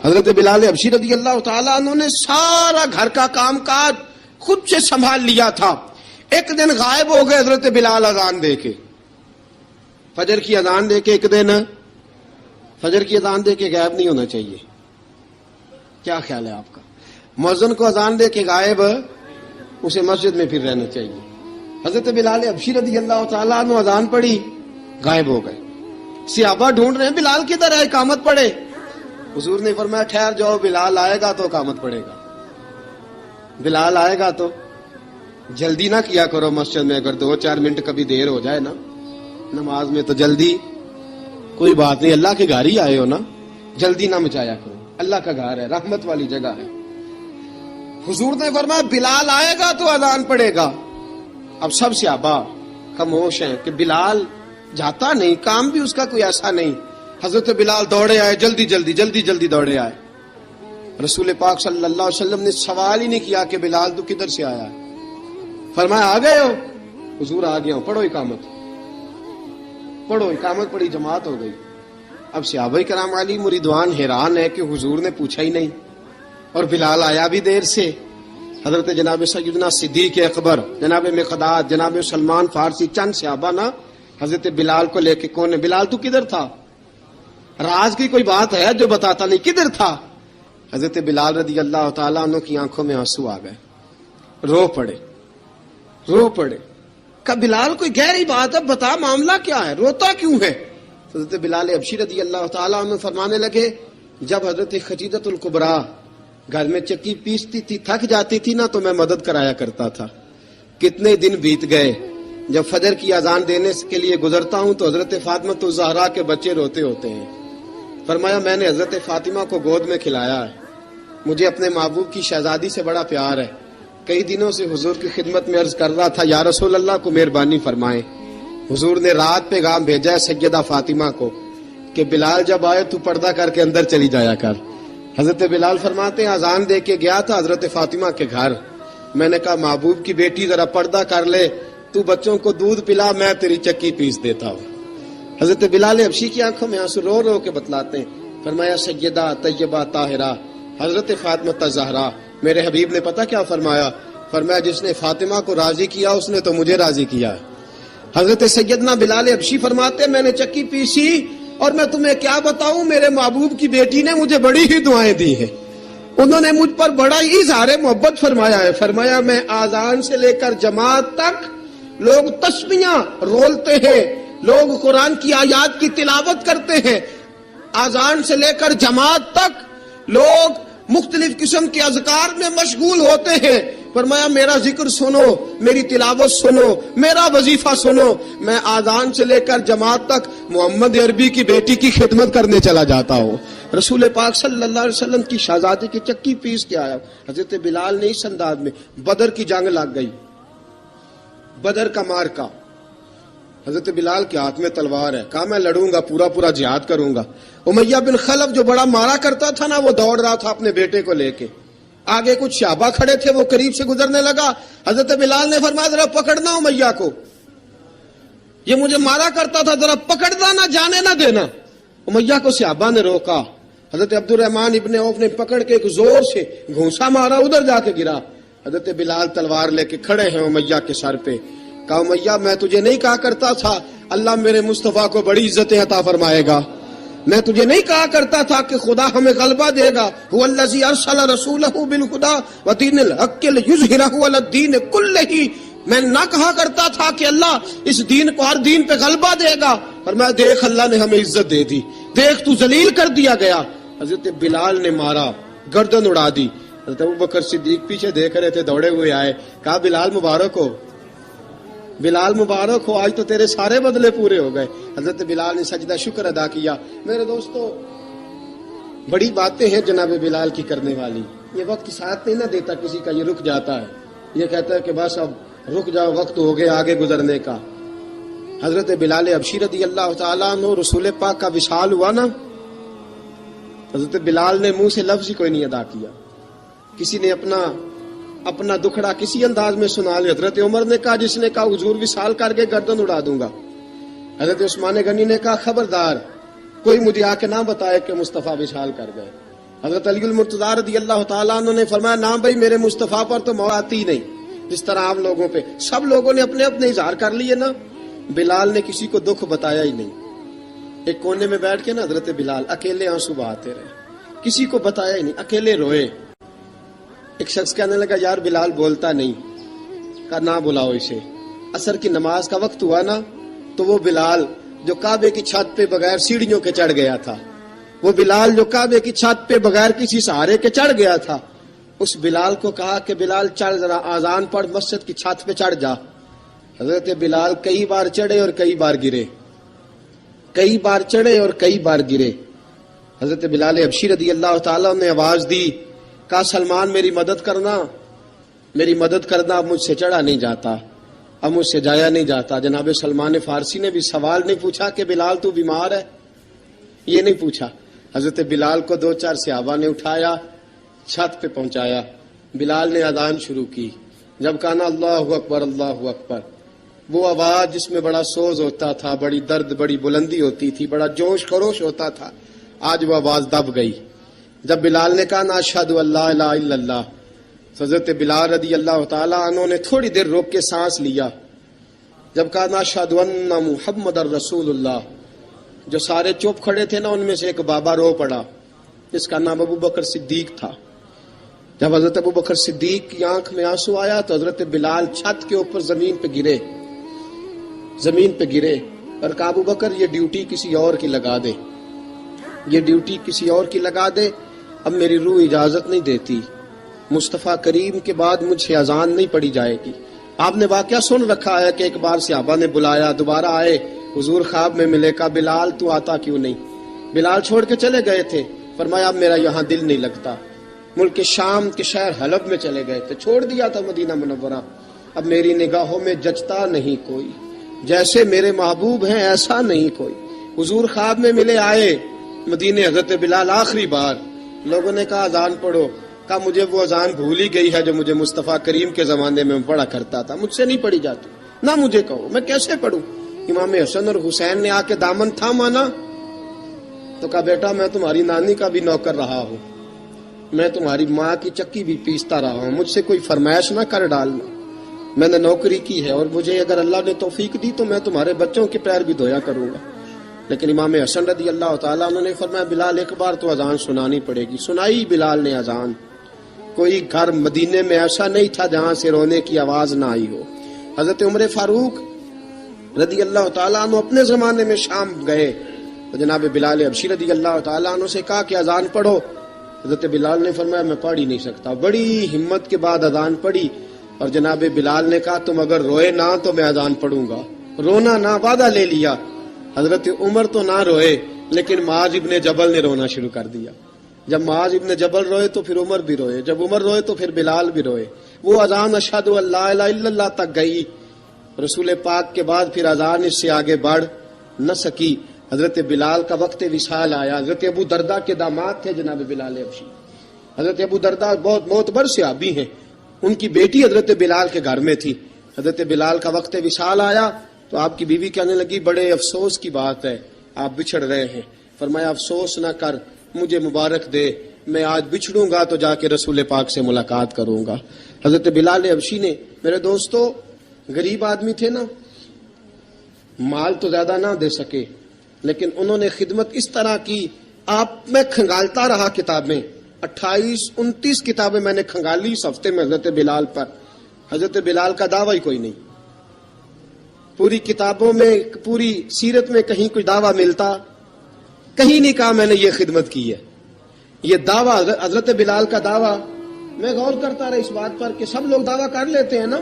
حضرت بلال حبشی رضی اللہ تعالیٰ عنہ نے سارا گھر کا کام کاج خود سے سنبھال لیا تھا. ایک دن غائب ہو گئے حضرت بلال اذان دے کے, فجر کی اذان دے کے. ایک دن فجر کی اذان دے کے غائب نہیں ہونا چاہیے. کیا خیال ہے آپ کا؟ مؤذن کو اذان دے کے غائب, اسے مسجد میں پھر رہنا چاہیے. حضرت بلال حبشی رضی اللہ تعالیٰ عنہ اذان پڑھی, غائب ہو گئے. صحابہ ڈھونڈ رہے ہیں بلال کدھر ہے, اقامت پڑھے. حضور نے فرمایا ٹھہر جاؤ, بلال آئے گا تو اقامت پڑھے گا. بلال آئے گا تو جلدی نہ کیا کرو مسجد میں. اگر 2-4 منٹ کبھی دیر ہو جائے نا نماز میں تو جلدی کوئی بات نہیں, اللہ کے گھر ہی آئے ہو نا, جلدی نہ مچایا کرو. اللہ کا گھر ہے, رحمت والی جگہ ہے. حضور نے فرمایا بلال آئے گا تو اذان پڑھے گا. اب سب صحابہ خاموش ہیں کہ بلال جاتا نہیں, کام بھی اس کا کوئی ایسا نہیں. حضرت بلال دوڑے آئے, جلدی دوڑے آئے. رسول پاک صلی اللہ علیہ وسلم نے سوال ہی نہیں کیا کہ بلال تو کدھر سے آیا ہے. فرمایا آ گئے ہو؟ حضور آ گیا ہوں. پڑھو اقامت, پڑھو اقامت. پڑھی, جماعت ہو گئی. اب صحابہ کرام علی مریدوان حیران ہے کہ حضور نے پوچھا ہی نہیں اور بلال آیا بھی دیر سے. حضرت جناب سیدنا صدیق اکبر, جناب مقداد, جناب سلمان فارسی, چند صحابہ نا حضرت بلال کو لے کے, کون ہے بلال تو کدھر تھا؟ راز کی کوئی بات ہے جو بتاتا نہیں, کدھر تھا؟ حضرت بلال رضی اللہ تعالیٰ عنہ کی آنکھوں میں آنسو آ گئے, رو پڑے. کہ بلال کوئی گہری بات ہے, بتا معاملہ کیا ہے, روتا کیوں ہے؟ حضرت بلال حبشی رضی اللہ تعالیٰ عنہ فرمانے لگے جب حضرت خدیجۃ الکبریٰ گھر میں چکی پیستی تھی, تھک جاتی تھی نا, تو میں مدد کرایا کرتا تھا. کتنے دن بیت گئے, جب فجر کی اذان دینے کے لیے گزرتا ہوں تو حضرت فاطمہ الزہرا کے بچے روتے ہوتے ہیں. فرمایا میں نے حضرت فاطمہ کو گود میں کھلایا ہے. مجھے اپنے محبوب کی شہزادی سے بڑا پیار ہے. کئی دنوں سے حضور کی خدمت میں عرض کر رہا تھا یا رسول اللہ کو مہربانی فرمائیں. حضور نے رات پیغام بھیجا ہے سیدہ فاطمہ کو کہ بلال جب آئے تو پردہ کر کے اندر چلی جایا کر. حضرت بلال فرماتے ہیں اذان دے کے گیا تھا حضرت فاطمہ کے گھر. میں نے کہا محبوب کی بیٹی ذرا پردہ کر لے, تو بچوں کو دودھ پلا, میں تیری چکی پیس دیتا ہوں. حضرت بلال حبشی کی آنکھوں میں آنسو رو رو کے بتلاتے ہیں. فرمایا سیدہ طیبہ طاہرہ حضرت فاطمہ الزہرا, میرے حبیب نے پتہ کیا فرمایا؟ فرمایا جس نے فاطمہ کو راضی کیا اس نے تو مجھے راضی کیا. حضرت سیدنا بلال حبشی فرماتے میں نے چکی پیسی اور میں تمہیں کیا بتاؤں, میرے محبوب کی بیٹی نے مجھے بڑی ہی دعائیں دی ہیں. انہوں نے مجھ پر بڑا ہی اظہار محبت فرمایا ہے. فرمایا میں آذان سے لے کر جماعت تک لوگ تسبیحاں رولتے ہیں, لوگ قرآن کی آیات کی تلاوت کرتے ہیں. آذان سے لے کر جماعت تک لوگ مختلف قسم کے اذکار میں مشغول ہوتے ہیں. فرمایا میرا ذکر سنو, میری تلاوت سنو, میرا وظیفہ سنو. میں آذان سے لے کر جماعت تک محمد عربی کی بیٹی کی خدمت کرنے چلا جاتا ہوں. رسول پاک صلی اللہ علیہ وسلم کی شہزادی کی چکی پیس کے آیا. حضرت بلال نے اس انداز میں, بدر کی جنگ لگ گئی, بدر کا مارکا, حضرت بلال کے ہاتھ میں تلوار ہے. کہا میں لڑوں گا, پورا جہاد کروں گا. امیہ بن خلف جو بڑا مارا کرتا تھا نا, وہ دوڑ رہا تھا اپنے بیٹے کو لے کے. آگے کچھ صحابہ کھڑے تھے, وہ قریب سے گزرنے لگا. حضرت بلال نے فرمایا ذرا پکڑنا امیہ کو, یہ مجھے مارا کرتا تھا, ذرا پکڑنا, نہ جانے نہ دینا. امیہ کو صحابہ نے روکا. حضرت عبد الرحمن ابن عوف نے پکڑ کے ایک زور سے گھونسا مارا, ادھر جا کے گرا. حضرت بلال تلوار لے کے کھڑے ہیں امیہ کے سر پہ. کہا امیہ میں تجھے نہیں کہا کرتا تھا اللہ میرے مصطفیٰ کو بڑی عزتیں عطا فرمائے گا؟ میں تجھے نہیں کہا کرتا تھا کہ خدا ہمیں غلبہ دے گا؟ هو الذی ارسل رسولہ بالہدی ودین الحق لیظہرہ علی الدین کلہ. میں نہ کہا کرتا تھا کہ اللہ اس دین کو ہر دین پہ غلبہ دے گا. فرمایا دیکھ اللہ نے ہمیں عزت دے دی, دیکھ تو ذلیل کر دیا گیا. حضرت بلال نے مارا, گردن اڑا دی. حضرت ابوبکر صدیق پیچھے دیکھ رہے تھے, دوڑے ہوئے آئے. کہا بلال مبارک ہو, بلال مبارک ہو, آج تو تیرے سارے بدلے پورے ہو گئے. حضرت بلال نے سجدہ شکر ادا کیا. میرے دوستو بڑی باتیں ہیں جناب بلال کی کرنے والی. یہ وقت ساتھ نہیں نہ دیتا کسی کا, یہ رک جاتا ہے, یہ کہتا ہے کہ بس اب رک جاؤ, وقت ہو گیا آگے گزرنے کا. حضرت بلال حبشی رضی اللہ تعالیٰ عنہ رسول پاک کا وصال ہوا نا, حضرت بلال نے منہ سے لفظ ہی کوئی نہیں ادا کیا. کسی نے اپنا دکھڑا کسی انداز میں سنا لیا. حضرت عمر نے کہا, جس نے کہا حضور وصال کر کے گردن اڑا دوں گا. حضرت عثمان غنی نے کہا خبردار کوئی مجھے آ کے نہ بتائے کہ مصطفیٰ وصال کر گئے. حضرت علی المرتضیٰ رضی اللہ تعالیٰ عنہ نے فرمایا نہ بھائی میرے مصطفیٰ پر تو موت آتی نہیں جس طرح آپ لوگوں پہ. سب لوگوں نے اپنے اپنے اظہار کر لیے نا. بلال نے کسی کو دکھ بتایا ہی نہیں. ایک کونے میں بیٹھ کے نا حضرت بلال اکیلے آنسو بہاتے رہے, کسی کو بتایا ہی نہیں, اکیلے روئے. ایک شخص کہنے لگا یار بلال بولتا نہیں. کہا نہ بلاؤ اسے. عصر کی نماز کا وقت ہوا نا تو وہ بلال جو کعبے کی چھت پہ بغیر سیڑھیوں کے چڑھ گیا تھا, وہ بلال جو کعبے کی چھت پہ بغیر کسی سہارے کے چڑھ گیا تھا, اس بلال کو کہا کہ بلال چڑھ ذرا آذان پڑھ, مسجد کی چھت پہ چڑھ جا. حضرت بلال کئی بار چڑھے اور کئی بار گرے, کئی بار چڑھے اور کئی بار گرے. حضرت بلال حبشی رضی اللہ تعالیٰ نے آواز دی, کہا سلمان میری مدد کرنا, میری مدد کرنا, اب مجھ سے چڑھا نہیں جاتا, اب مجھ سے جایا نہیں جاتا. جناب سلمان فارسی نے بھی سوال نہیں پوچھا کہ بلال تو بیمار ہے, یہ نہیں پوچھا. حضرت بلال کو 2-4 صحابہ نے اٹھایا, چھت پہ پہنچایا. بلال نے اذان شروع کی. جب کہا نا اللہ اکبر اللہ اکبر, وہ آواز جس میں بڑا سوز ہوتا تھا, بڑی درد, بڑی بلندی ہوتی تھی, بڑا جوش خروش ہوتا تھا, آج وہ آواز دب گئی. جب بلال نے کہا نا اشہد ان لا الہ الا اللہ, حضرت بلال رضی اللہ تعالیٰ عنہ نے تھوڑی دیر روک کے سانس لیا. جب کہا نا اشہد ان محمد الرسول اللہ, جو سارے چپ کھڑے تھے نا ان میں سے ایک بابا رو پڑا, جس کا نام ابو بکر صدیق تھا. جب حضرت ابو بکر صدیق کی آنکھ میں آنسو آیا تو حضرت بلال چھت کے اوپر زمین پہ گرے, زمین پہ گرے اور کہا ابو بکر یہ ڈیوٹی کسی اور کی لگا دے, یہ ڈیوٹی کسی اور کی لگا دے, اب میری روح اجازت نہیں دیتی, مصطفیٰ کریم کے بعد مجھ سے اذان نہیں پڑی جائے گی. آپ نے واقعہ سن رکھا ہے کہ ایک بار صحابہ نے بلایا, دوبارہ آئے, حضور خواب میں ملے, کہا بلال تو آتا کیوں نہیں. بلال چھوڑ کے چلے گئے تھے, فرمایا اب میرا یہاں دل نہیں لگتا. ملک شام کے شہر حلب میں چلے گئے تھے, چھوڑ دیا تھا مدینہ منورہ, اب میری نگاہوں میں جچتا نہیں کوئی, جیسے میرے محبوب ہیں ایسا نہیں کوئی. حضور خواب میں ملے, آئے مدینے. حضرت بلال آخری بار, لوگوں نے کہا اذان پڑھو, کہا مجھے وہ اذان بھول ہی گئی ہے جو مجھے مصطفیٰ کریم کے زمانے میں پڑھا کرتا تھا, مجھ سے نہیں پڑھی جاتی, نہ مجھے کہو, میں کیسے پڑھوں. امام حسن اور حسین نے آ کے دامن تھاما نا تو کہا بیٹا میں تمہاری نانی کا بھی نوکر رہا ہوں, میں تمہاری ماں کی چکی بھی پیستا رہا ہوں, مجھ سے کوئی فرمائش نہ کر ڈالنا, میں نے نوکری کی ہے اور مجھے اگر اللہ نے توفیق دی تو میں تمہارے بچوں کے پیر بھی دھویا کروں گا. لیکن امام حسن رضی اللہ تعالیٰ عنہ نے فرمایا بلال ایک بار تو اذان سنانی پڑے گی. سنائی بلال نے اذان. کوئی گھر مدینے میں ایسا نہیں تھا جہاں سے رونے کی آواز نہ آئی ہو. حضرت عمر فاروق رضی اللہ تعالیٰ عنہ اپنے زمانے میں شام گئے تو جناب بلال حبشی رضی اللہ تعالیٰ عنہ سے کہا کہ اذان پڑھو. حضرت بلال نے فرمایا میں پڑھ ہی نہیں سکتا. بڑی ہمت کے بعد اذان پڑھی اور جناب بلال نے کہا تم اگر روئے نہ تو میں اذان پڑھوں گا. رونا نہ, وعدہ لے لیا. حضرت عمر تو نہ روئے لیکن معاذ ابن جبل نے رونا شروع کر دیا. جب معاذ ابن جبل روئے تو پھر عمر بھی روئے, جب عمر روئے تو پھر بلال بھی روئے. وہ اذان اشہد ان لا الہ الا اللہ تک گئی. رسول پاک کے بعد پھر اذان اس سے آگے بڑھ نہ سکی. حضرت بلال کا وقت وصال آیا. حضرت ابو درداء کے داماد تھے جناب بلال حبشی. حضرت ابو درداء بہت معتبر صحابی ہیں, ان کی بیٹی حضرت بلال کے گھر میں تھی. حضرت بلال کا وقت وصال آیا تو آپ کی بیوی کہنے لگی بڑے افسوس کی بات ہے, آپ بچھڑ رہے ہیں. فرمایا افسوس نہ کر, مجھے مبارک دے, میں آج بچھڑوں گا تو جا کے رسول پاک سے ملاقات کروں گا. حضرت بلال حبشی نے, میرے دوستو غریب آدمی تھے نا, مال تو زیادہ نہ دے سکے لیکن انہوں نے خدمت اس طرح کی. آپ میں کھنگالتا رہا کتابیں, 28-29 کتابیں میں نے کھنگالی اس ہفتے میں حضرت بلال پر. حضرت بلال کا دعویٰ ہی کوئی نہیں. پوری کتابوں میں, پوری سیرت میں کہیں کوئی دعویٰ ملتا, کہیں نہیں کہا میں نے یہ خدمت کی ہے. یہ دعویٰ حضرت بلال کا دعویٰ, میں غور کرتا رہا اس بات پر کہ سب لوگ دعویٰ کر لیتے ہیں نا,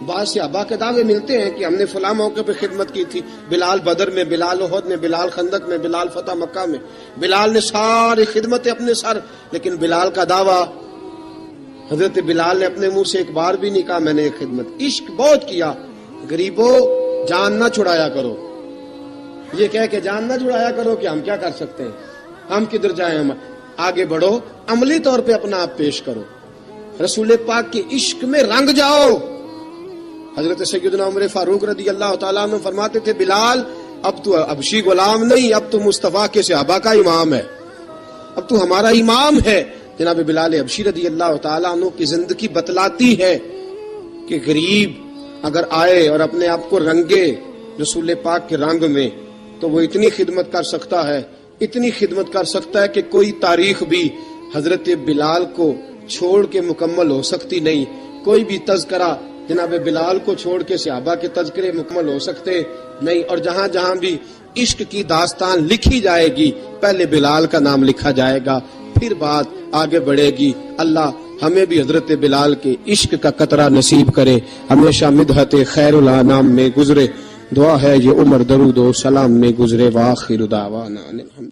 بعض صحابہ کے دعوے ملتے ہیں کہ ہم نے فلاں موقع پہ خدمت کی تھی, بلال بدر میں, بلال احد میں, بلال خندق میں, بلال فتح مکہ میں, بلال نے ساری خدمتیں اپنے سر. لیکن بلال کا دعویٰ, حضرت بلال نے اپنے منہ سے ایک بار بھی نہیں کہا میں نے یہ خدمت. عشق بہت کیا. غریبوں جان نہ چھڑایا کرو, یہ کہہ کہ جان نہ چھڑایا کرو کہ ہم کیا کر سکتے ہیں, ہم کدھر جائیں, ہم آگے بڑھو, عملی طور پہ اپنا آپ پیش کرو, رسول پاک کے عشق میں رنگ جاؤ. حضرت سیدنا عمر فاروق رضی اللہ تعالیٰ عنہ فرماتے تھے بلال اب تو حبشی غلام نہیں, اب تو مصطفیٰ کے صحابہ کا امام ہے, اب تو ہمارا امام ہے. جناب بلال حبشی رضی اللہ تعالیٰ عنہ کی زندگی بتلاتی ہے کہ غریب اگر آئے اور اپنے آپ کو رنگے رسول پاک کے رنگ میں تو وہ اتنی خدمت کر سکتا ہے، اتنی خدمت کر سکتا ہے کہ کوئی تاریخ بھی حضرت بلال کو چھوڑ کے مکمل ہو سکتی نہیں. کوئی بھی تذکرہ جناب بلال کو چھوڑ کے صحابہ کے تذکرے مکمل ہو سکتے نہیں. اور جہاں جہاں بھی عشق کی داستان لکھی جائے گی پہلے بلال کا نام لکھا جائے گا، پھر بات آگے بڑھے گی. اللہ ہمیں بھی حضرت بلال کے عشق کا قطرہ نصیب کرے، ہمیشہ مدحت خیر الانام میں گزرے. دعا ہے یہ عمر درود و سلام میں گزرے. وآخر دعوانا الحمد